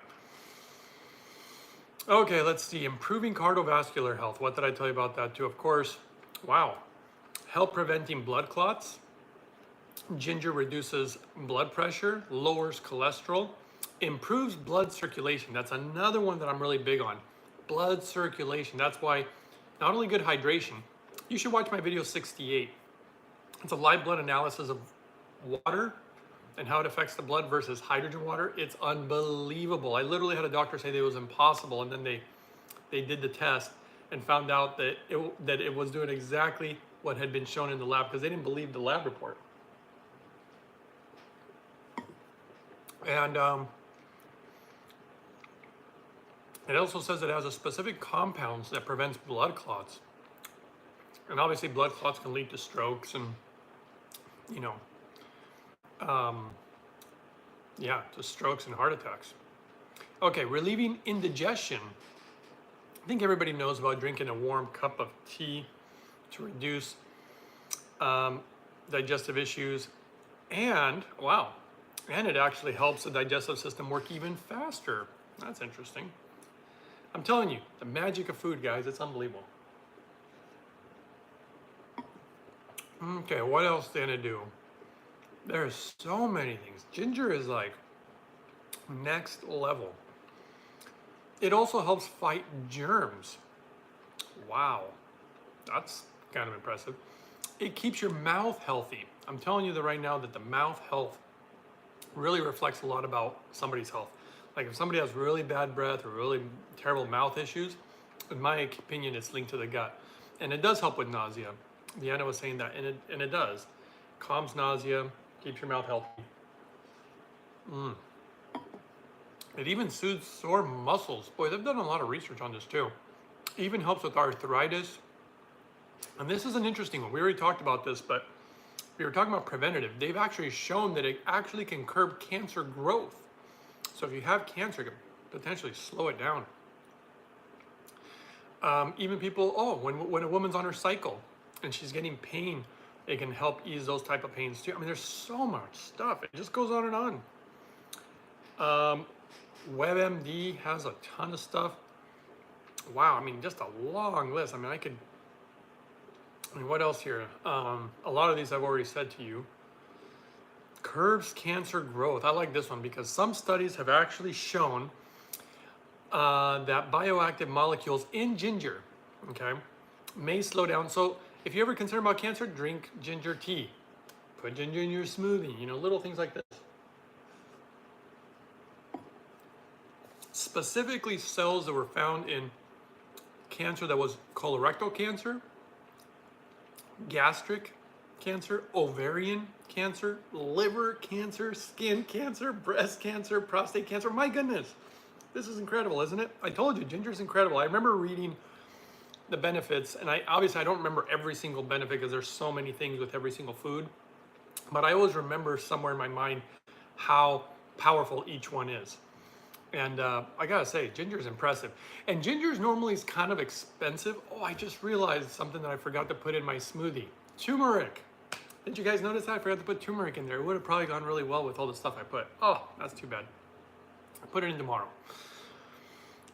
Okay, let's see. Improving cardiovascular health. What did I tell you about that too? Of course, wow. Help preventing blood clots. Ginger reduces blood pressure, lowers cholesterol, improves blood circulation. That's another one that I'm really big on. Blood circulation. That's why not only good hydration, you should watch my video 68. It's a live blood analysis of water and how it affects the blood versus hydrogen water. It's unbelievable. I literally had a doctor say that it was impossible, and then they did the test and found out that it was doing exactly what had been shown in the lab, because they didn't believe the lab report. And it also says it has a specific compounds that prevents blood clots. And obviously blood clots can lead to strokes and, you know, yeah, to strokes and heart attacks. Okay, relieving indigestion. I think everybody knows about drinking a warm cup of tea to reduce digestive issues. And, wow, and it actually helps the digestive system work even faster. That's interesting. I'm telling you, the magic of food, guys, it's unbelievable. Okay, what else can it do? There's so many things. Ginger is like, Next level. It also helps fight germs. Wow, that's kind of impressive. It keeps your mouth healthy. I'm telling you that right now that the mouth health really reflects a lot about somebody's health. Like if somebody has really bad breath or really terrible mouth issues, in my opinion, it's linked to the gut. And it does help with nausea. Deanna was saying that, and it does. Calms nausea, keeps your mouth healthy. It even soothes sore muscles. Boy, they've done a lot of research on this too. It even helps with arthritis. And this is an interesting one. We already talked about this, but we were talking about preventative. They've actually shown that it actually can curb cancer growth. So if you have cancer, it can potentially slow it down. Even people, when a woman's on her cycle and she's getting pain, it can help ease those type of pains too. I mean, there's so much stuff. It just goes on and on. WebMD has a ton of stuff. Wow, I mean, just a long list. I mean, what else here? A lot of these I've already said to you. Curbs cancer growth. I like this one because some studies have actually shown that bioactive molecules in ginger, okay, may slow down. So if you ever concerned about cancer, drink ginger tea. Put ginger in your smoothie, you know, little things like this. Specifically cells that were found in cancer that was colorectal cancer, gastric cancer, ovarian cancer, liver cancer, skin cancer, breast cancer, prostate cancer. My goodness, this is incredible, isn't it? I told you, ginger is incredible. I remember reading the benefits, and obviously I don't remember every single benefit because there's so many things with every single food, but I always remember somewhere in my mind how powerful each one is. And I gotta say, ginger is impressive. And ginger is normally kind of expensive. Oh, I just realized something that I forgot to put in my smoothie. Turmeric. Didn't you guys notice that? I forgot to put turmeric in there. It would have probably gone really well with all the stuff I put. Oh, that's too bad. I'll put it in tomorrow.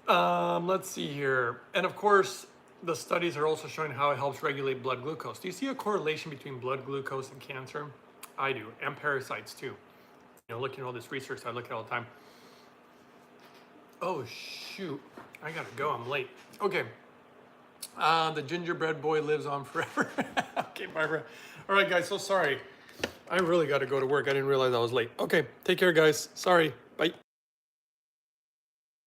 Let's see here. And of course, the studies are also showing how it helps regulate blood glucose. Do you see a correlation between blood glucose and cancer? I do, and parasites too. You know, looking at all this research, I look at all the time. Oh shoot, I gotta go, I'm late. Okay, the gingerbread boy lives on forever. Okay, Barbara. All right, guys, so sorry. I really gotta go to work. I didn't realize I was late. Okay, take care, guys. Sorry, bye.